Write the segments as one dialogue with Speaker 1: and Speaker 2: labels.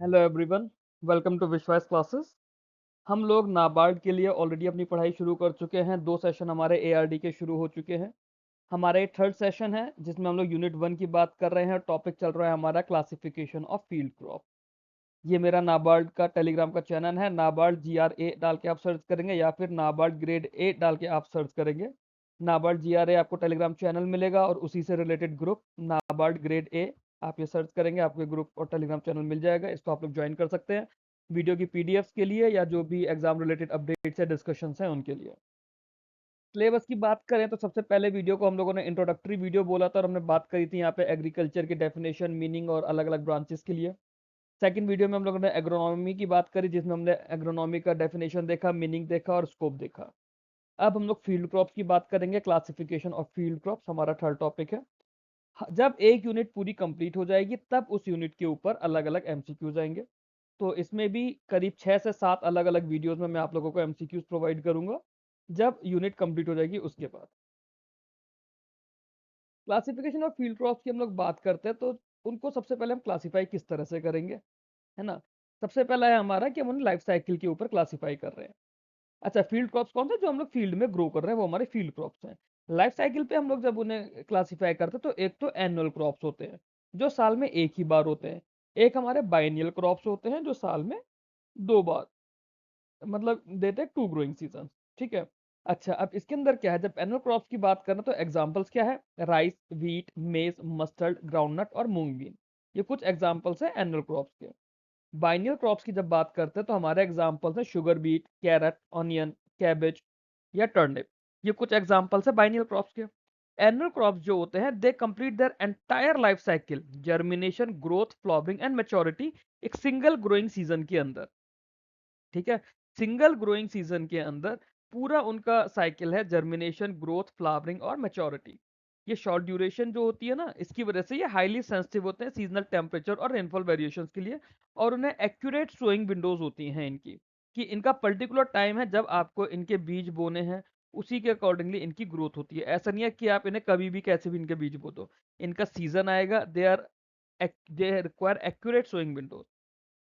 Speaker 1: Hello everyone, welcome to विश्वास classes. हम लोग नाबार्ड के लिए ऑलरेडी अपनी पढ़ाई शुरू कर चुके हैं। 2 सेशन हमारे एआरडी के शुरू हो चुके हैं। हमारा ये थर्ड सेशन है जिसमें हम लोग यूनिट 1 की बात कर रहे हैं। टॉपिक चल रहा है हमारा क्लासिफिकेशन ऑफ फील्ड क्रॉप। ये मेरा नाबार्ड का टेलीग्राम का चैनल है। नाबार्ड GRA डाल के आप सर्च करेंगे या फिर नाबार्ड ग्रेड ए डाल के आप सर्च करेंगे। नाबार्ड GRA आपको टेलीग्राम चैनल मिलेगा और उसी से related group NABARD grade A, आप ये सर्च करेंगे आपके ग्रुप और टेलीग्राम चैनल मिल जाएगा। इसको आप लोग ज्वाइन कर सकते हैं वीडियो की पीडीएफ्स के लिए या जो भी एग्जाम रिलेटेड अपडेट्स या डिस्कशंस हैं उनके लिए। सिलेबस की बात करें तो सबसे पहले वीडियो को हम लोगों ने इंट्रोडक्टरी वीडियो बोला था और हमने बात करी थी यहाँ पे एग्रीकल्चर की डेफिनेशन, मीनिंग और अलग अलग ब्रांचेस के लिए। सेकंड वीडियो में हम लोगों ने एग्रोनॉमी की बात करी जिसमें हमने एग्रोनॉमी का डेफिनेशन देखा, मीनिंग देखा और स्कोप देखा। अब हम लोग फील्ड क्रॉप्स की बात करेंगे। क्लासिफिकेशन ऑफ फील्ड क्रॉप्स हमारा थर्ड टॉपिक है। जब एक यूनिट पूरी कंप्लीट हो जाएगी तब उस यूनिट के ऊपर अलग अलग एमसीक्यूज आएंगे। तो इसमें भी करीब 6 से 7 अलग अलग वीडियोस में मैं आप लोगों को एमसीक्यूज प्रोवाइड करूंगा जब यूनिट कंप्लीट हो जाएगी उसके बाद। क्लासिफिकेशन ऑफ फील्ड क्रॉप्स की हम लोग बात करते हैं तो उनको सबसे पहले हम क्लासीफाई किस तरह से करेंगे, है ना। सबसे पहला है हमारा कि हम उन्हें लाइफ साइकिल के ऊपर क्लासीफाई कर रहे हैं। अच्छा, फील्ड क्रॉप्स कौन से जो हम लोग फील्ड में ग्रो कर रहे हैं वो हमारे फील्ड क्रॉप्स हैं। लाइफ साइकिल पे हम लोग जब उन्हें क्लासीफाई करते हैं तो एक तो एनुअल क्रॉप्स होते हैं जो साल में एक ही बार होते हैं। एक हमारे बाइनियल क्रॉप्स होते हैं जो साल में 2 बार मतलब देते हैं 2 ग्रोइंग सीजन। ठीक है। अच्छा, अब इसके अंदर क्या है, जब एनुअल क्रॉप्स की बात करें तो एग्जांपल्स क्या है, rice, wheat, maize, mustard, groundnut और मूंग बीन। ये कुछ एग्जांपल्स हैं एनुअल क्रॉप्स के। बाइनियल क्रॉप्स की जब बात करते हैं तो हमारे एग्जांपल्स हैं sugar beet, carrot, onion, cabbage या टर्निप। ये कुछ एग्जांपल्स है बाइनियल क्रॉप्स के। एनुअल क्रॉप्स जो होते हैं they complete their entire life cycle, germination, growth, flowering and maturity, एक सिंगल ग्रोइंग सीजन के अंदर। ठीक है। सिंगल ग्रोइंग सीजन के अंदर पूरा उनका साइकिल है, जर्मिनेशन, ग्रोथ, फ्लावरिंग और मैच्योरिटी। ये शॉर्ट ड्यूरेशन जो होती है ना, इसकी वजह से ये हाईली सेंसिटिव होते हैं सीजनल टेम्परेचर और रेनफॉल वेरिएशंस के लिए। और उन्हें एक्यूरेट सोइंग विंडोज होती हैं इनकी, कि इनका पर्टिकुलर टाइम है जब आपको इनके बीज बोने हैं, उसी के अकॉर्डिंगली इनकी ग्रोथ होती है। ऐसा नहीं है कि आप इन्हें कभी भी कैसे भी इनके बीज बो दो। इनका सीजन आएगा, they require accurate sowing windows.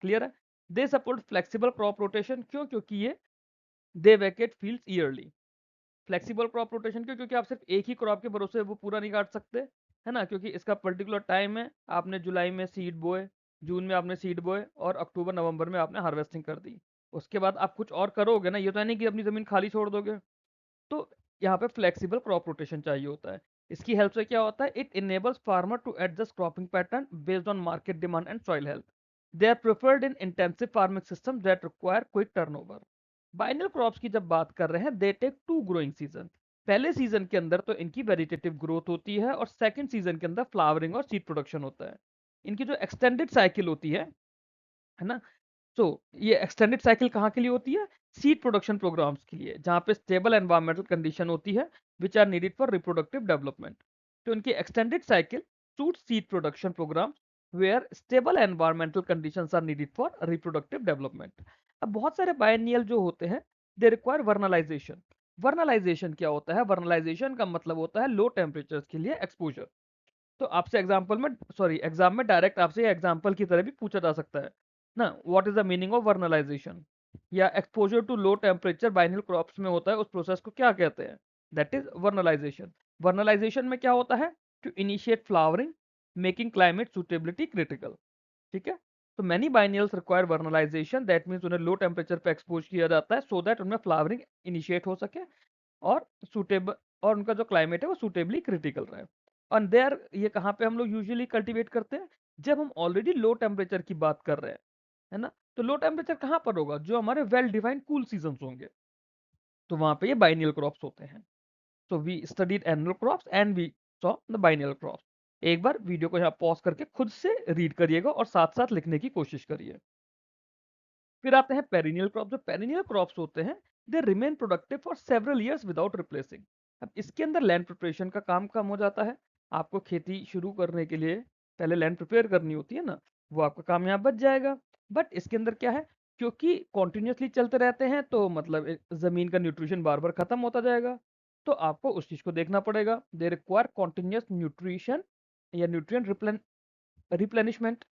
Speaker 1: Clear है। They support flexible crop rotation, क्यों, क्योंकि ये they vacate fields early. Flexible crop rotation क्यों, क्योंकि आप सिर्फ एक ही क्रॉप के भरोसे वो पूरा नहीं काट सकते, है ना, क्योंकि इसका पर्टिकुलर टाइम है। आपने जुलाई में सीड बोए, जून में आपने सीड बोए और अक्टूबर नवंबर में आपने हार्वेस्टिंग कर दी। उसके बाद आप कुछ और करोगे ना, ये तो है नहीं कि अपनी जमीन खाली छोड़ दोगे। तो यहाँ पे फ्लेक्सिबल क्रॉप रोटेशन चाहिए होता है। इसकी हेल्प से क्या होता है, it enables farmer to adjust cropping pattern based on market demand and soil health. They are preferred in intensive farming system that require quick turnover. Biennial crops की जब बात कर रहे हैं, दे टेक 2 ग्रोइंग सीजन। पहले season के अंदर तो इनकी वेजिटेटिव ग्रोथ होती है और सेकंड सीजन के अंदर फ्लावरिंग और सीड प्रोडक्शन होता है। इनकी जो एक्सटेंडेड साइकिल होती है ना। तो ये एक्सटेंडेड साइकिल कहाँ के लिए होती है, सीड प्रोडक्शन प्रोग्राम्स के लिए, जहाँ पे स्टेबल एनवायरमेंटल कंडीशन होती है which are needed for reproductive development. तो इनकी extended cycle suit seed production programmes where stable environmental conditions are needed for reproductive development. अब बहुत सारे बायनियल जो होते हैं दे रिक्वायर वर्नलाइजेशन। वर्नलाइजेशन क्या होता है, वर्नलाइजेशन का मतलब होता है लो टेम्परेचर के लिए एक्सपोजर। तो आपसे एग्जाम में डायरेक्ट आपसे एग्जाम्पल की तरह भी पूछा जा सकता है ना, what is the meaning of vernalisation, या exposure to low temperature biennial crops में होता है उस प्रोसेस को क्या कहते हैं, दैट इज वर्नलाइजेशन। वर्नलाइजेशन में क्या होता है, to initiate flowering, making climate suitability critical. ठीक है। तो many biennials require vernalisation, that means उन्हें लो टेम्परेचर पे एक्सपोज किया जाता है सो दैट उनमें फ्लावरिंग इनिशिएट हो सके और सुटेबल, और उनका जो क्लाइमेट है वो सुटेबली क्रिटिकल रहे। और देयर ये कहाँ पे हम लोग यूजुअली कल्टीवेट करते हैं, जब हम ऑलरेडी लो टेम्परेचर की बात कर रहे हैं, है ना। तो लो टेम्परेचर कहाँ पर होगा, जो हमारे वेल डिफाइंड कूल सीजन होंगे, तो वहां पे ये बाइनियल क्रॉप्स होते हैं। So we studied annual crops and we saw the biennial crops. एक बार वीडियो को यहाँ पॉज करके खुद से रीड करिएगा और साथ साथ लिखने की कोशिश करिए। फिर आते हैं पेरिनियल क्रॉप। जो पेरिनियल क्रॉप्स होते हैं they remain productive for several years without replacing. अब इसके अंदर लैंड प्रिपरेशन का काम कम हो जाता है। आपको खेती शुरू करने के लिए पहले लैंड प्रिपेयर करनी होती है ना, वो आपका काम यहाँ बच जाएगा। बट इसके अंदर क्या है, क्योंकि कॉन्टिन्यूसली चलते रहते हैं तो मतलब जमीन का न्यूट्रिशन बार बार खत्म होता जाएगा। तो आपको उस चीज को देखना पड़ेगा। दे रिक्वायर कॉन्टिन्यूस न्यूट्रिशन या न्यूट्रिएंट रिप्लेनिशमेंट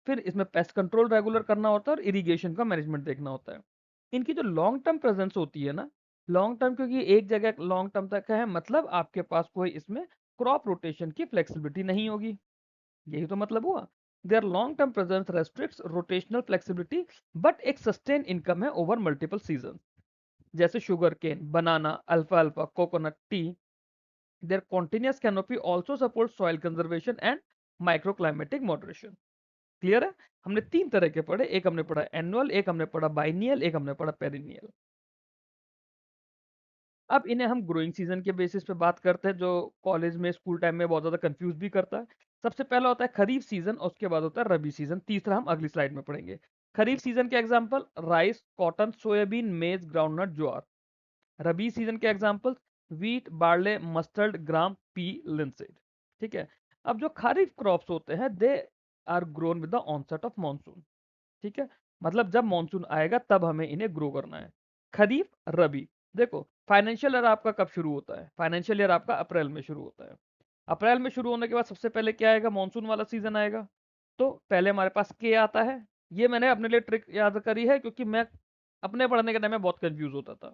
Speaker 1: फिर इसमें पेस्ट कंट्रोल रेगुलर करना होता है और इरिगेशन का मैनेजमेंट देखना होता है। इनकी जो लॉन्ग टर्म प्रेजेंस होती है ना, लॉन्ग टर्म क्योंकि एक जगह लॉन्ग टर्म तक है, मतलब आपके पास कोई इसमें क्रॉप रोटेशन की फ्लेक्सिबिलिटी नहीं होगी, यही तो मतलब हुआ। Their long term presence restricts rotational flexibility, but एक सस्टेन इनकम है ओवर मल्टीपल सीजन। जैसे शुगर केन, बनाना, अल्फा अल्फा, coconut, tea, their continuous canopy also supports soil conservation and microclimatic moderation। Clear है? हमने तीन तरह के पढ़े, एक हमने पढ़ा एनुअल, एक हमने पढ़ा बाइनियल, एक हमने पढ़ा पेरिनियल। अब इन्हें हम ग्रोइंग सीजन के बेसिस पे बात करते हैं, जो कॉलेज में स्कूल टाइम में बहुत ज्यादा कंफ्यूज भी करता है। सबसे पहला होता है खरीफ सीजन और उसके बाद होता है रबी सीजन, तीसरा हम अगली स्लाइड में पढ़ेंगे। खरीफ सीजन के example rice, cotton, soybean, maize, groundnut, jowar. Rabi season के example wheat, barley, mustard, gram, pea, linseed. ठीक है। अब जो खरीफ क्रॉप्स होते हैं they are grown with the onset of monsoon. ठीक है, मतलब जब मॉनसून आएगा तब हमें इन्हें ग्रो करना है। खरीफ, रबी। देखो फाइनेंशियल ईयर आपका कब शुरू होता है? फाइनेंशियल ईयर आपका अप्रैल में शुरू होता है। अप्रैल में शुरू होने के बाद सबसे पहले क्या आएगा? मॉनसून वाला सीजन आएगा। तो पहले हमारे पास के आता है। ये मैंने अपने लिए ट्रिक याद करी है क्योंकि मैं अपने पढ़ने के टाइम में बहुत कंफ्यूज होता था।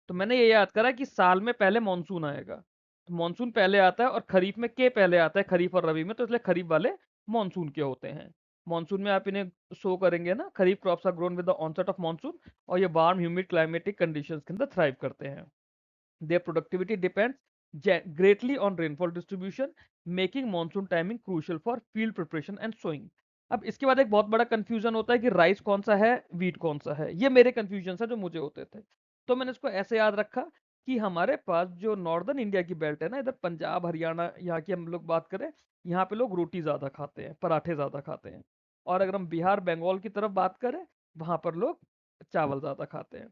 Speaker 1: तो मैंने ये याद करा कि साल में पहले मॉनसून आएगा, तो मॉनसून पहले आता है और खरीफ में के पहले आता है, खरीफ और रबी में, तो इसलिए खरीफ वाले मॉनसून के होते हैं। मॉनसून में आप इन्हें शो करेंगे ना, kharif crops are grown with the onset of monsoon, और ये वार्म ह्यूमिड क्लाइमेटिक कंडीशंस के अंदर थ्राइव करते हैं। There productivity depends greatly on rainfall distribution, making monsoon timing crucial for field preparation and sowing। अब इसके बाद एक बहुत बड़ा कंफ्यूजन होता है कि राइस कौन सा है, वीट कौन सा है। ये मेरे कंफ्यूजन है जो मुझे होते थे, तो मैंने इसको ऐसे याद रखा कि हमारे पास जो नॉर्दर्न इंडिया की बेल्ट है ना, इधर पंजाब, हरियाणा, यहाँ की हम लोग बात करें, यहाँ पे लोग रोटी ज्यादा खाते हैं, पराठे ज्यादा खाते हैं। और अगर हम बिहार, बंगाल की तरफ बात करें, वहां पर लोग चावल ज्यादा खाते हैं।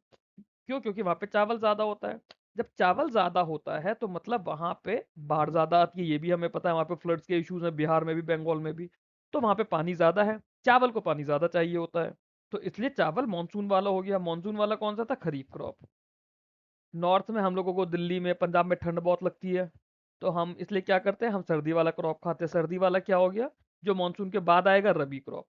Speaker 1: क्यों? क्योंकि वहां पे चावल ज्यादा होता है। जब चावल ज्यादा होता है तो मतलब वहां पे बाढ़ ज्यादा आती है, ये भी हमें पता है। वहां पे फ्लड्स के इश्यूज हैं, बिहार में भी, बंगाल में भी। तो वहां पे पानी ज्यादा है, चावल को पानी ज्यादा चाहिए होता है, तो इसलिए चावल मानसून वाला हो गया। मानसून वाला कौन सा था? खरीफ क्रॉप। नॉर्थ में हम लोगों को, दिल्ली में, पंजाब में ठंड बहुत लगती है, तो हम इसलिए क्या करते हैं, हम सर्दी वाला क्रॉप खाते हैं। सर्दी वाला क्या हो गया? जो मानसून के बाद आएगा, रबी क्रॉप।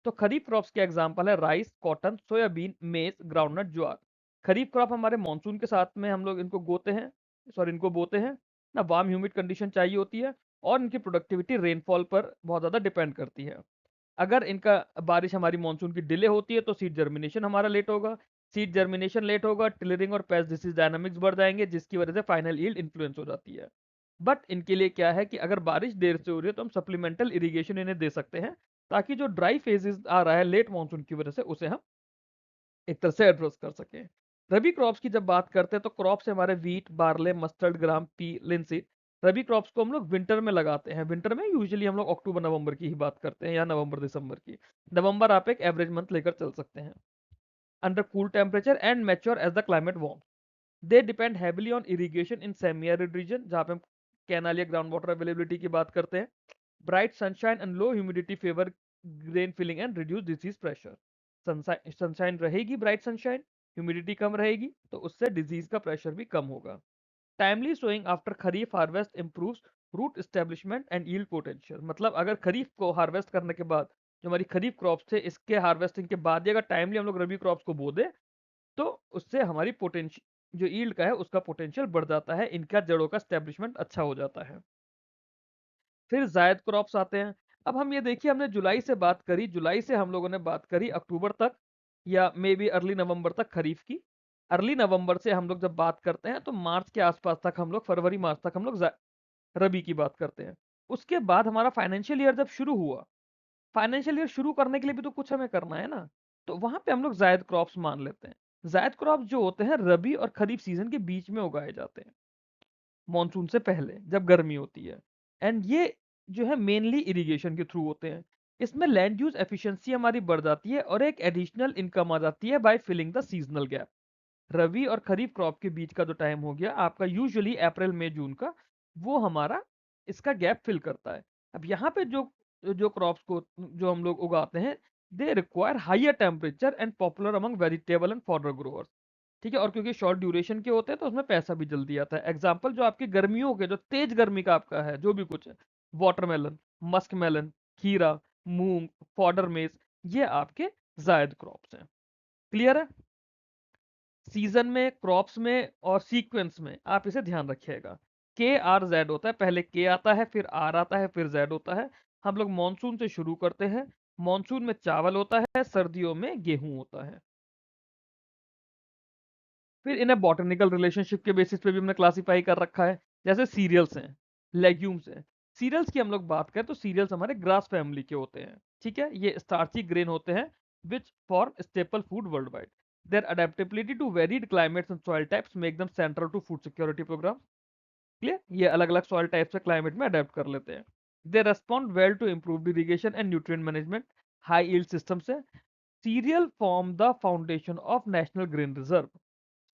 Speaker 1: तो खरीफ क्रॉप्स के एग्जांपल है rice, cotton, soybean, maize, groundnut, ज्वार। खरीफ क्रॉप हमारे मानसून के साथ में हम लोग इनको गोते हैं, सॉरी इनको बोते हैं ना। वार्म ह्यूमिड कंडीशन चाहिए होती है, और इनकी प्रोडक्टिविटी रेनफॉल पर बहुत ज़्यादा डिपेंड करती है। अगर इनका बारिश हमारी मानसून की डिले होती है तो सीड जर्मिनेशन हमारा लेट होगा। सीड जर्मिनेशन लेट होगा, टिलरिंग और पेस्ट डिसीज डायनामिक्स बढ़ जाएंगे, जिसकी वजह से फाइनल यील्ड इन्फ्लुएंस हो जाती है। बट इनके लिए क्या है कि अगर बारिश देर से हो रही है तो हम सप्लीमेंटल इरिगेशन इन्हें दे सकते हैं, ताकि जो ड्राई फेजेस आ रहा है लेट मानसून की वजह से, उसे हम एक तरह से एड्रेस कर सकें। रबी क्रॉप्स की जब बात करते हैं तो क्रॉप्स हमारे wheat, barley, mustard, gram, pea, linseed. रबी क्रॉप्स को हम लोग विंटर में लगाते हैं। विंटर में यूजुअली हम लोग अक्टूबर नवंबर की ही बात करते हैं, या नवंबर दिसंबर की। नवंबर आप एक एवरेज मंथ लेकर चल सकते हैं। Under cool temperature and mature age the climate warm, they depend heavily on irrigation in semi arid region, जहाँ पे हम कैनाल या ग्राउंड वाटर अवेलेबिलिटी की बात करते हैं। Bright sunshine and low humidity favour grain filling and reduce disease pressure. Sunshine रहेगी, bright sunshine, humidity कम रहेगी, तो उससे डिजीज का प्रेशर भी कम होगा। Timely sowing after kharif harvest improves root establishment and yield potential, मतलब अगर खरीफ को हार्वेस्ट करने के बाद, जो हमारी खरीफ क्रॉप्स थे, इसके हार्वेस्टिंग के बाद ही अगर टाइमली हम लोग रबी क्रॉप्स को बो दे, तो उससे हमारी पोटेंशियल जो यील्ड का है उसका पोटेंशियल बढ़ जाता है, इनका जड़ों का स्टैब्लिशमेंट अच्छा हो जाता है। फिर जायद क्रॉप्स आते हैं। अब हम ये देखिए, हमने जुलाई से बात करी, जुलाई से हम लोगों ने बात करी अक्टूबर तक, या मे बी अर्ली नवंबर तक खरीफ की। अर्ली नवंबर से हम लोग जब बात करते हैं तो मार्च के आसपास तक हम लोग, फरवरी मार्च तक हम लोग रबी की बात करते हैं। उसके बाद हमारा फाइनेंशियल ईयर जब शुरू हुआ, फाइनेंशियल ईयर शुरू करने के लिए भी तो कुछ हमें करना है ना, तो वहां पे हम लोग जायद क्रॉप्स मान लेते हैं। जायद क्रॉप्स जो होते हैं रबी और खरीफ सीजन के बीच में उगाए जाते हैं, मॉनसून से पहले जब गर्मी होती है। एंड ये जो है मेनली इरिगेशन के थ्रू होते हैं। इसमें लैंड यूज एफिशिएंसी हमारी बढ़ जाती है और एक एडिशनल इनकम आ जाती है by filling the seasonal gap. Rabi और खरीफ क्रॉप के बीच का जो टाइम हो गया आपका, यूजुअली अप्रैल मई जून का, वो हमारा इसका गैप फिल करता है। अब यहाँ पे जो जो क्रॉप्स को जो हम लोग उगाते हैं, they require higher temperature and popular among vegetable and fodder growers. ठीक है, और क्योंकि शॉर्ट ड्यूरेशन के होते हैं तो उसमें पैसा भी जल्दी आता है। एग्जाम्पल जो आपकी गर्मियों के, जो तेज गर्मी का आपका है जो भी कुछ है, वाटरमेलन, मस्क मेलन, खीरा, मूंग, फॉडर मेज, ये आपके जायद क्रॉप्स हैं। क्लियर है? सीजन में, क्रॉप्स में और सीक्वेंस में आप इसे ध्यान रखिएगा। के आर जेड होता है, पहले के आता है, फिर आर आता है, फिर जेड होता है। हम लोग मॉनसून से शुरू करते हैं। मॉनसून में चावल होता है, सर्दियों में गेहूं होता है। फिर इन्हें बॉटनिकल रिलेशनशिप के बेसिस पे भी हमने क्लासिफाई कर रखा है। जैसे सीरियल्स हैं, लेग्यूम्स हैं। सीरियल्स की हम लोग बात करें तो सीरियल्स हमारे ग्रास फैमिली के होते हैं। ठीक है, ये स्टार्ची ग्रेन होते हैं which form staple food worldwide. Their adaptability to varied climates and soil types make them central to food security programme. Clear, ये अलग अलग सॉइल टाइप से क्लाइमेट में अडेप्ट कर लेते हैं। They respond well to improve irrigation and nutrient management, high yield system से। Cereal form the foundation of national grain reserve.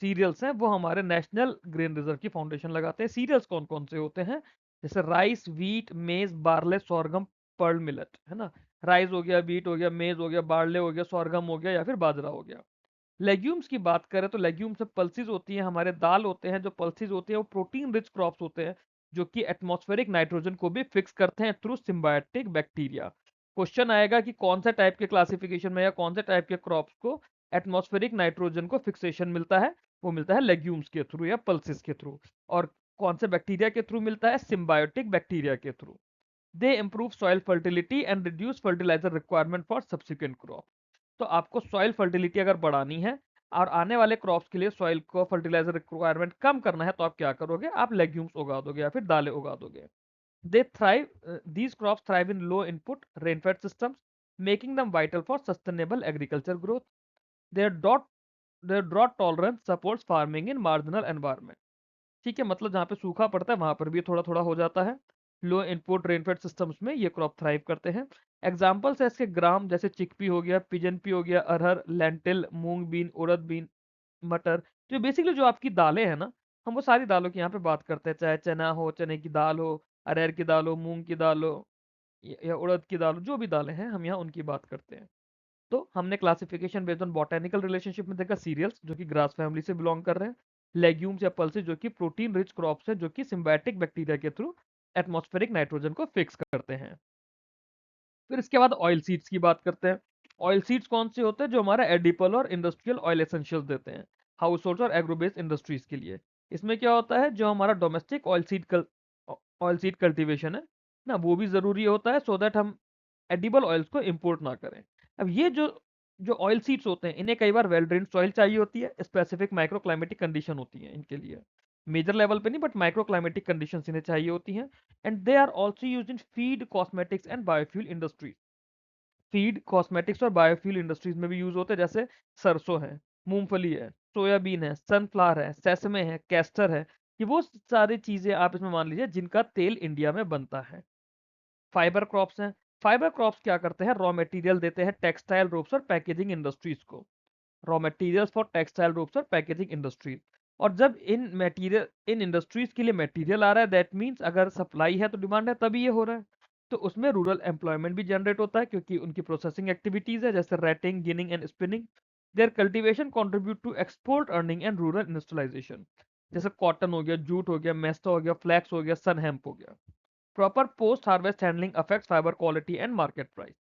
Speaker 1: Cereals हैं वो हमारे नेशनल ग्रेन रिजर्व की फाउंडेशन लगाते हैं। सीरियल्स कौन कौन से होते हैं? जैसे राइस, व्हीट, मेज, बार्ले, सोरगम, पर्ल मिलेट, है ना। राइस हो गया, व्हीट हो गया, मेज हो गया, बार्ले हो गया, सोरगम हो गया या फिर बाजरा हो गया। लेग्यूम्स की बात करें तो लेग्यूम्स में पल्सिस होती हैं, हमारे दाल होते हैं। जो पल्सिस होते हैं वो प्रोटीन रिच क्रॉप्स होते हैं जो कि एटमॉस्फेरिक नाइट्रोजन को भी फिक्स करते हैं थ्रू सिम्बायोटिक बैक्टीरिया। क्वेश्चन आएगा कि कौन से टाइप के क्लासिफिकेशन में या कौन से टाइप के क्रॉप्स को एटमॉस्फेरिक नाइट्रोजन को फिक्सेशन मिलता है? वो मिलता है लेग्यूम्स के थ्रू या पल्सिस के थ्रू। और कौन से बैक्टीरिया के थ्रू मिलता है? सिम्बायोटिक बैक्टीरिया के through. They improve soil fertility and reduce fertiliser requirement for subsequent crop. तो आपको सॉइल फर्टिलिटी अगर बढ़ानी है और आने वाले क्रॉप्स के लिए सॉइल को फर्टिलाइजर रिक्वायरमेंट कम करना है तो आप क्या करोगे? आप लेग्यूम्स उगा दोगे या फिर दालें उगा दोगे। दे thrive These crops thrive in low input rainfed systems, making them vital for sustainable agriculture growth. their drought their drought tolerance supports farming in marginal environment. ठीक है, मतलब जहाँ पे सूखा पड़ता है वहां पर भी थोड़ा थोड़ा हो जाता है। लो इनपुट रेनफेड सिस्टम्स में ये क्रॉप थ्राइव करते हैं। एग्जाम्पल्स है इसके ग्राम, जैसे चिकपी हो गया, पिजन पी हो गया, अरहर, lentil, moong bean, urad bean, मटर। जो बेसिकली जो आपकी दालें हैं ना, हम वो सारी दालों की यहाँ पे बात करते हैं, चाहे चना हो, चने की दाल हो, अरहर की दाल हो, मूंग की दाल हो या उड़द की दाल हो, जो भी दालें हैं हम यहाँ उनकी बात करते हैं। तो हमने classification based on botanical relationship में देखा सीरियल्स जो कि ग्रास फैमिली से बिलोंग कर रहे हैं, लेग्यूम्स या पल्सेस जो कि प्रोटीन रिच क्रॉप्स है जो कि सिम्बायोटिक बैक्टीरिया के थ्रू एटमॉस्फेरिक नाइट्रोजन को फिक्स करते हैं। फिर इसके बाद ऑयल सीड्स की बात करते हैं। ऑयल सीड्स कौन से होते हैं? जो हमारा एडिपल और इंडस्ट्रियल ऑयल एसेंशियल्स देते हैं हाउस होल्ड और एग्रोबेस इंडस्ट्रीज के लिए। इसमें क्या होता है, जो हमारा डोमेस्टिक ऑयल सीड कल्टीवेशन है ना, वो भी जरूरी होता है सो दैट हम एडिबल ऑयल्स को इंपोर्ट ना करें। अब ये जो जो ऑयल सीड्स होते हैं इन्हें कई बार वेल ड्रेन्ड सॉइल चाहिए होती है, स्पेसिफिक माइक्रो क्लाइमेटिक कंडीशन होती है इनके लिए। मेजर लेवल पे नहीं बट माइक्रो क्लाइमेटिक कंडीशंस इन्हें चाहिए होती हैं। And they are also use in feed, cosmetics and biofuel industries. Feed, cosmetics और बायोफ्यूल इंडस्ट्रीज में भी यूज होते हैं। जैसे सरसों है, मूंगफली है, सोयाबीन है, सनफ्लावर है, सेसमे है, कैस्टर है। ये वो सारी चीजें आप इसमें मान लीजिए जिनका तेल इंडिया में बनता है। फाइबर क्रॉप्स हैं। फाइबर क्रॉप्स क्या करते हैं? रॉ मटेरियल देते हैं टेक्सटाइल, रोप्स और पैकेजिंग इंडस्ट्रीज को। Raw materials for textile, ropes और पैकेजिंग इंडस्ट्रीज। और जब इन इंडस्ट्रीज के लिए मटेरियल आ रहा है, दैट मीन्स अगर सप्लाई है तो डिमांड है, तभी ये हो रहा है। तो उसमें रूरल एम्प्लॉयमेंट भी जनरेट होता है क्योंकि उनकी प्रोसेसिंग एक्टिविटीज है, जैसे retting, ginning and spinning. Their cultivation contribute to export earning and rural industrialisation. जैसे कॉटन हो गया, जूट हो गया, मेस्टा हो गया, फ्लैक्स हो गया, सन हेम्प हो गया। Proper post harvest handling affects fibre quality and market price.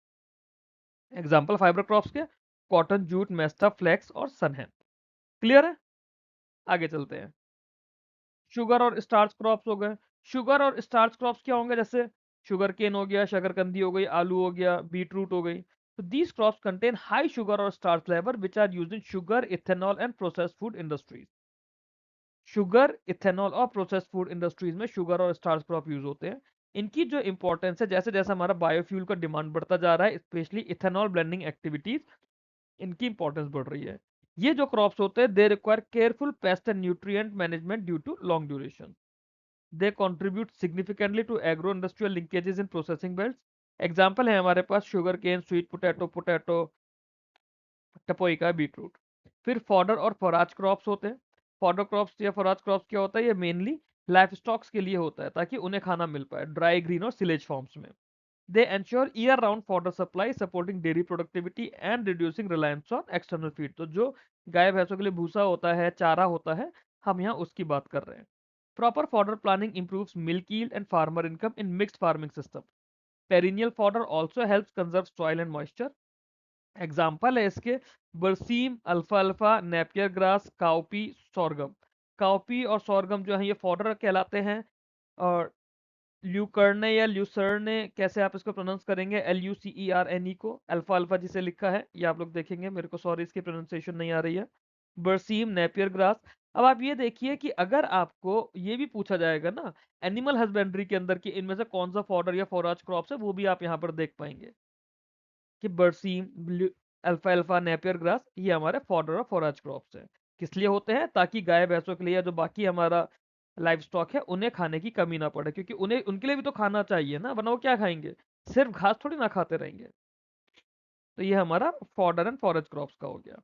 Speaker 1: Example fibre crops के कॉटन, जूट, मेस्टा, फ्लेक्स और सन है। क्लियर है? आगे चलते हैं। शुगर और स्टार्च क्रॉप्स हो गए। शुगर और स्टार्च क्रॉप्स क्या होंगे? जैसे शुगर केन हो गया, शकरकंदी हो गई, आलू हो गया, बीट रूट हो गई। तो these crops contain high sugar और starch level which are used in sugar, ethanol and processed food industries. Sugar, ethanol और प्रोसेस्ड फूड इंडस्ट्रीज में शुगर और स्टार्च क्रॉप यूज होते हैं। इनकी जो इंपॉर्टेंस है, जैसे जैसे हमारा बायोफ्यूल का डिमांड बढ़ता जा रहा है, स्पेशली इथेनॉल ब्लेंडिंग एक्टिविटीज, इनकी इंपॉर्टेंस बढ़ रही है। ये जो क्रॉप्स होते हैं they require careful pest and nutrient management due to long duration. They contribute significantly to agro industrial linkages in processing belts. Example है हमारे पास sugar cane, sweet potato, tapioca, beetroot. फिर फॉडर और फॉराज क्रॉप्स होते हैं। Fodder crops या फॉराज crops क्या होता है? ये मेनली लाइफ स्टॉक्स के लिए होता है ताकि उन्हें खाना मिल पाए, ड्राई, ग्रीन और सिलेज फॉर्म्स में। They ensure year-round fodder supply, supporting dairy productivity and reducing reliance on external feed। तो जो गाय भैंसों के लिए भूसा होता है, चारा होता है, हम यहाँ उसकी बात कर रहे हैं। Proper fodder planning improves milk yield and farmer income in mixed farming system। Perennial fodder also helps conserve soil and moisture. Example है इसके बरसीम, अल्फा अल्फा, Napier grass, cowpea, sorghum. Cowpea और सोरगम जो है ये फॉडर कहलाते हैं। और ल्यूकर्ने या ल्यूसर्ने, कैसे आप इसको प्रोनाउंस करेंगे, LUCERNE को, अल्फा अल्फा जिसे लिखा है ये आप लोग देखेंगे, मेरे को सॉरी इसकी प्रोनाउंसिएशन नहीं आ रही है। बरसीम, नेपियर ग्रास। अब आप ये देखिए कि अगर आपको ये भी पूछा जाएगा ना एनिमल हस्बेंड्री के अंदर कि इनमें से कौन सा फॉडर या फोराज क्रॉप्स है, वो भी आप यहाँ पर देख पाएंगे कि बरसीम, अल्फा अल्फा, नेपियर ग्रास ये हमारे फॉडर और फोराज क्रॉप्स हैं। किस लिए होते हैं? ताकि गाय भैंसों के लिए या जो बाकी हमारा लाइव स्टॉक है उन्हें खाने की कमी ना पड़े, क्योंकि उन्हें उनके लिए भी तो खाना चाहिए ना, वरना वो क्या खाएंगे? सिर्फ घास थोड़ी ना खाते रहेंगे। तो ये हमारा फॉडर एंड फॉरेज क्रॉप्स का हो गया।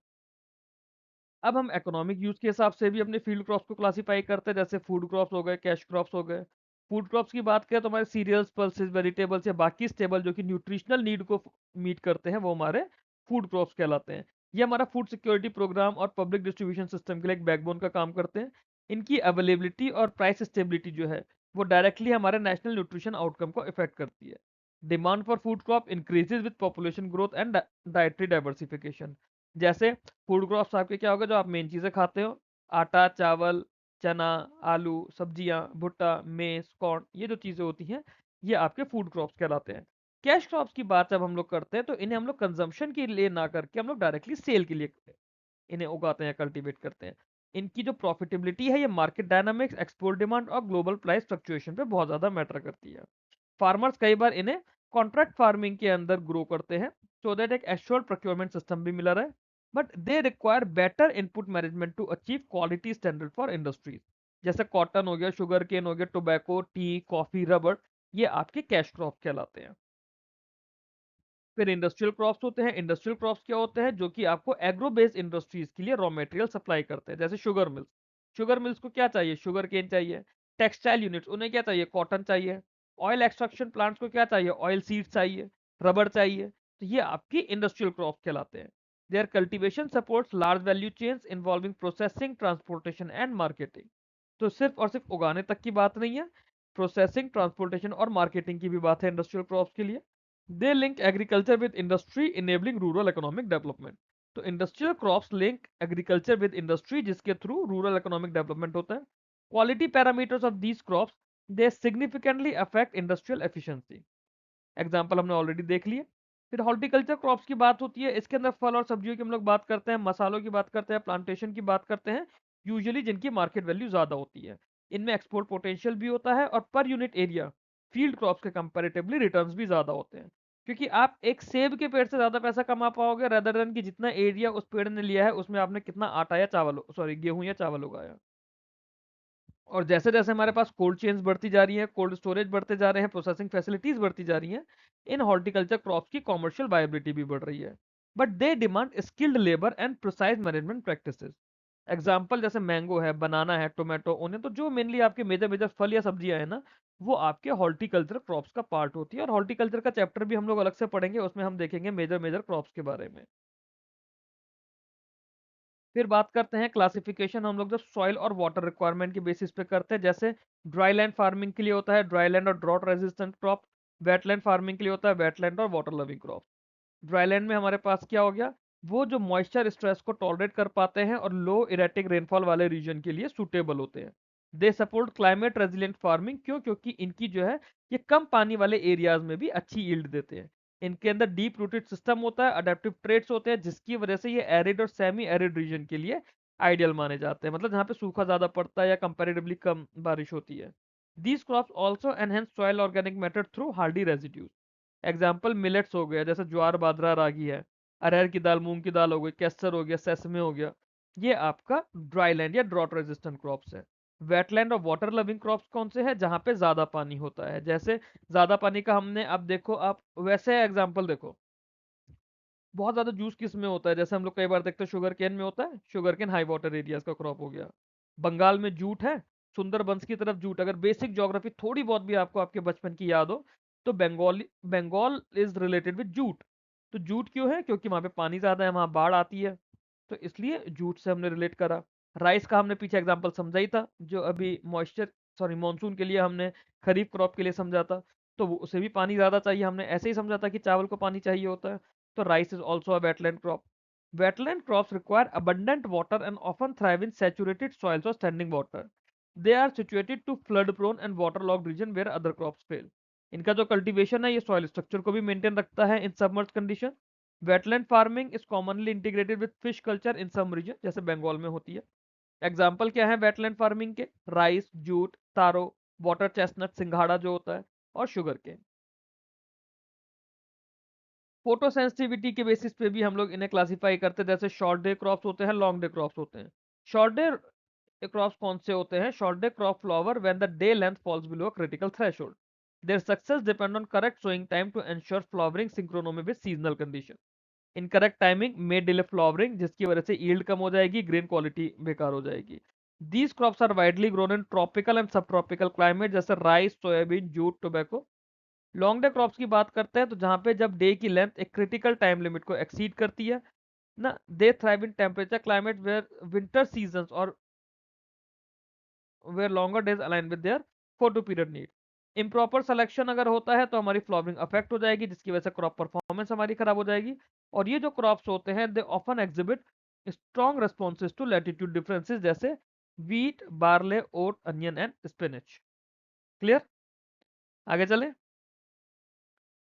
Speaker 1: अब हम इकोनॉमिक यूज के हिसाब से भी अपने फील्ड क्रॉप्स को क्लासिफाई करते हैं, जैसे फूड क्रॉप्स हो गए, कैश क्रॉप्स हो गए। फूड क्रॉप्स की बात करें तो हमारे सीरियल्स, पल्सेस, वेजिटेबल्स या बाकी स्टेबल जो कि न्यूट्रिशनल नीड को मीट करते हैं वो हमारे फूड क्रॉप्स कहलाते हैं। ये हमारा फूड सिक्योरिटी प्रोग्राम और पब्लिक डिस्ट्रीब्यूशन सिस्टम के लिए एक बैकबोन का काम करते हैं। इनकी अवेलेबिलिटी और प्राइस स्टेबिलिटी जो है वो डायरेक्टली हमारे नेशनल न्यूट्रिशन आउटकम को इफेक्ट करती है। Demand for food crop increases with population growth and dietary diversification. जैसे फूड क्रॉप्स आपके क्या होगा जो आप मेन चीजें खाते हो, आटा, चावल, चना, आलू, सब्जियां, भुट्टा, मेस, कॉर्न, ये जो चीजें होती हैं ये आपके फूड क्रॉप्स कहलाते हैं। कैश क्रॉप्स की बात जब हम लोग करते हैं तो इन्हें हम लोग कंजम्पशन के लिए ना करके हम लोग डायरेक्टली सेल के लिए इन्हें उगाते हैं, कल्टीवेट करते हैं। इनकी जो प्रॉफिटेबिलिटी है ये मार्केट डायनामिक्स, एक्सपोर्ट डिमांड और ग्लोबल प्राइस फ्लक्चुएशन पे बहुत ज्यादा मैटर करती है। फार्मर्स कई बार इन्हें कॉन्ट्रैक्ट फार्मिंग के अंदर ग्रो करते हैं सो दैट एक एश्योर्ड प्रोक्योरमेंट सिस्टम भी मिला रहे, but they require better input management to achieve quality standard for industries. जैसे कॉटन हो गया, शुगर केन हो गया, टोबैको, टी, कॉफी, रबर, ये आपके कैश क्रॉप कहलाते हैं। फिर इंडस्ट्रियल क्रॉप्स होते हैं। इंडस्ट्रियल क्रॉप्स क्या होते हैं? जो कि आपको एग्रो बेस्ड इंडस्ट्रीज के लिए रॉ मटेरियल सप्लाई करते हैं, जैसे शुगर मिल्स। शुगर मिल्स को क्या चाहिए? शुगर केन चाहिए। टेक्सटाइल यूनिट्स, उन्हें क्या चाहिए? कॉटन चाहिए। ऑयल एक्सट्रैक्शन प्लांट्स को क्या चाहिए? ऑयल सीड्स चाहिए, रबर चाहिए। तो ये आपकी इंडस्ट्रियल क्रॉप्स कहलाते हैं। Their cultivation supports large value chains involving processing, transportation and marketing. तो सिर्फ और सिर्फ उगाने तक की बात नहीं है, प्रोसेसिंग, ट्रांसपोर्टेशन और मार्केटिंग की भी बात है इंडस्ट्रियल क्रॉप्स के लिए। They link agriculture with industry enabling rural economic development. तो industrial crops link agriculture with industry, जिसके थ्रू रूरल इकोनॉमिक डेवलपमेंट होता है। Quality parameters of these crops, they significantly affect industrial efficiency. Example हमने already देख लिए। फिर horticulture crops की बात होती है, इसके अंदर फल और सब्जियों की हम लोग बात करते हैं, मसालों की बात करते हैं, प्लांटेशन की बात करते हैं, यूजुअली जिनकी मार्केट वैल्यू ज्यादा होती है। इनमें एक्सपोर्ट पोटेंशियल भी होता है और per unit area field crops के कंपैरेटिवली रिटर्न्स भी ज्यादा होते हैं, क्योंकि आप एक सेब के पेड़ से ज्यादा पैसा कमा पाओगे रेदर देन कि जितना एरिया उस पेड़ ने लिया है उसमें आपने कितना आटा या चावल, सॉरी गेहूं या चावल उगाया। और जैसे जैसे हमारे पास कोल्ड चेन्स बढ़ती जा रही है, कोल्ड स्टोरेज बढ़ते जा रहे हैं, प्रोसेसिंग फैसिलिटीज बढ़ती जा रही हैं, इन हॉर्टिकल्चर क्रॉप्स की कॉमर्शियल वायबिलिटी भी बढ़ रही है। But they demand skilled labour and precise management practices. Example जैसे मैंगो है, बनाना है, टोमेटो, उन्हें तो जो मेनली आपके मेजर मेजर फल या सब्जियां है ना, वो आपके हॉर्टिकल्चर क्रॉप्स का पार्ट होती है। और हॉर्टिकल्चर का चैप्टर भी हम लोग अलग से पढ़ेंगे, उसमें हम देखेंगे मेजर मेजर क्रॉप्स के बारे में। फिर बात करते हैं क्लासिफिकेशन, हम लोग जब सॉइल और वाटर रिक्वायरमेंट के बेसिस पे करते हैं, जैसे ड्राई लैंड फार्मिंग के लिए होता है ड्राई लैंड और drought resistant crop. Wetland farming के लिए होता है वेटलैंड और water loving crop. Dry land में हमारे पास क्या हो गया? वो जो मॉइस्चर स्ट्रेस को टॉलरेट कर पाते हैं और लो इरेटिक रेनफॉल वाले रीजन के लिए सूटेबल होते हैं। They support climate resilient farming, क्यों? क्योंकि इनकी जो है ये कम पानी वाले एरियाज में भी अच्छी यील्ड देते हैं। इनके अंदर डीप रूटेड सिस्टम होता है, अडेप्टिव ट्रेड्स होते हैं, जिसकी वजह से ये एरिड और सेमी एरिड रीजन के लिए आइडियल माने जाते हैं, मतलब जहाँ पे सूखा ज्यादा पड़ता है या कंपैरेटिवली कम बारिश होती है। These crops also enhance soil organic matter through Hardy residues. Example millets हो गया, जैसे ज्वार, बाजरा, रागी है। अरहर की दाल, मूंग की दाल हो गई, केसर हो गया, सेसमे हो गया। ये आपका ड्राई लैंड या ड्रॉट रेजिस्टेंट क्रॉप्स है। वेटलैंड और वाटर लविंग क्रॉप्स कौन से हैं? जहाँ पे ज्यादा पानी होता है, जैसे ज्यादा पानी का हमने, अब देखो आप वैसे एग्जाम्पल देखो, बहुत ज्यादा जूस किस में होता है? जैसे हम लोग कई बार देखते हैं शुगर केन में होता है, sugar cane high water areas का क्रॉप हो गया। बंगाल में जूट है, सुंदरबंस की तरफ जूट। अगर बेसिक ज्योग्राफी थोड़ी बहुत भी आपको आपके बचपन की याद हो तो Bengal is related with jute. तो जूट क्यों है? क्योंकि वहां पे पानी ज्यादा है, वहां बाढ़ आती है, तो इसलिए जूट से हमने रिलेट करा। राइस का हमने पीछे एग्जाम्पल समझा ही था, जो अभी मॉइस्चर, सॉरी, मॉनसून के लिए हमने खरीफ क्रॉप के लिए समझा था। तो उसे भी पानी ज़्यादा चाहिए। हमने ऐसे ही समझा था कि चावल को पानी चाहिए होता है। तो rice is also a wetland crop. Wetland crops require abundant water and often thrive in saturated soils or standing water. They are situated to flood-prone and waterlogged region where other crops fail. इनका जो cultivation है ये soil structure को भी maintain रखता है in submerge condition. Wetland farming is commonly integrated with fish culture in some region, जैसे बंगाल में होती है। एग्जाम्पल क्या है वेटलैंड फार्मिंग के? Rice, jute, taro, water chestnut, सिंघाड़ा जो होता है, और शुगर केन। फोटो सेंसिटिविटी के बेसिस पे भी हम लोग इन्हें क्लासिफाई करते हैं, जैसे शॉर्ट डे क्रॉप्स होते हैं, लॉन्ग डे क्रॉप्स होते हैं। शॉर्ट डे क्रॉप्स कौन से होते हैं? Short day crop flower when the day length falls below critical threshold. Their success depend on correct sowing time to ensure flowering synchrony with seasonal condition. Incorrect timing may delay flowering, जिसकी वजह से yield कम हो जाएगी, grain quality बेकार हो जाएगी। These crops are widely grown in tropical and subtropical climate, जैसे rice, soybean, jute, tobacco. Long day crops की बात करते हैं तो जहां पे जब डे की लेंथ एक क्रिटिकल टाइम लिमिट को एक्सीड करती है ना, they thrive in temperature climate where winter seasons और where longer days align with their photo period need. Improper selection अगर होता है तो हमारी फ्लावरिंग अफेक्ट हो जाएगी, जिसकी वजह से क्रॉप परफॉर्मेंस हमारी खराब हो जाएगी। और ये जो क्रॉप्स होते हैं they often exhibit strong responses to latitude differences, जैसे wheat, barley, oat, onion and spinach. Clear? आगे चले।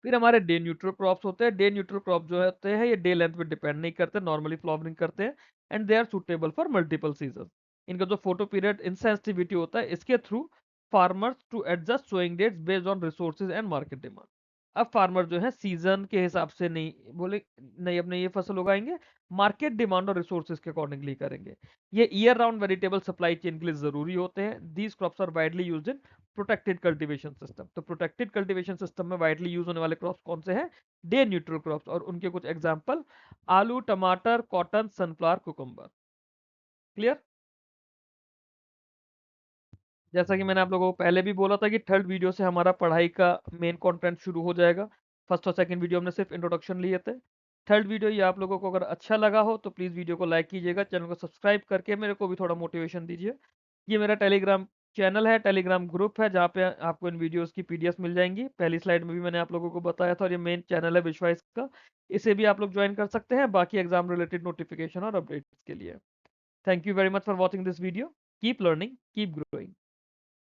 Speaker 1: फिर हमारे डे न्यूट्रल क्रॉप्स होते हैं। डे न्यूट्रल क्रॉप जो होते हैं ये डे लेंथ पे डिपेंड नहीं करते, नॉर्मली फ्लावरिंग करते हैं and they are suitable for multiple season. इनका जो फोटो पीरियड इंसेंसिटिविटी होता है इसके through farmers to adjust sowing dates based on resources and market demand. अब फार्मर जो है सीजन के हिसाब से नहीं बोले नहीं अपने ये फसल उगाएंगे, मार्केट डिमांड और रिसोर्सेज के अकॉर्डिंगली करेंगे। ये year round vegetable supply chain के लिए जरूरी होते हैं। These crops are widely used in protected cultivation system. तो प्रोटेक्टेड कल्टीवेशन सिस्टम में वाइडली यूज होने वाले क्रॉप्स कौन से हैं? Day neutral crops. और उनके कुछ एग्जांपल आलू, टमाटर, कॉटन, सनफ्लावर, कुकुम्बर। क्लियर? जैसा कि मैंने आप लोगों को पहले भी बोला था कि थर्ड वीडियो से हमारा पढ़ाई का मेन कंटेंट शुरू हो जाएगा। फर्स्ट और सेकंड वीडियो हमने सिर्फ इंट्रोडक्शन लिए थे। थर्ड वीडियो ये आप लोगों को अगर अच्छा लगा हो तो प्लीज़ वीडियो को लाइक कीजिएगा, चैनल को सब्सक्राइब करके मेरे को भी थोड़ा मोटिवेशन दीजिए। ये मेरा टेलीग्राम चैनल है, टेलीग्राम ग्रुप है, जहाँ पे आपको इन वीडियोस की पीडीएफ मिल जाएंगी। पहली स्लाइड में भी मैंने आप लोगों को बताया था, और ये मेन चैनल है विश्वास का, इसे भी आप लोग ज्वाइन कर सकते हैं बाकी एग्जाम रिलेटेड नोटिफिकेशन और अपडेट्स के लिए। Thank you very much for watching this video. Keep learning, keep growing.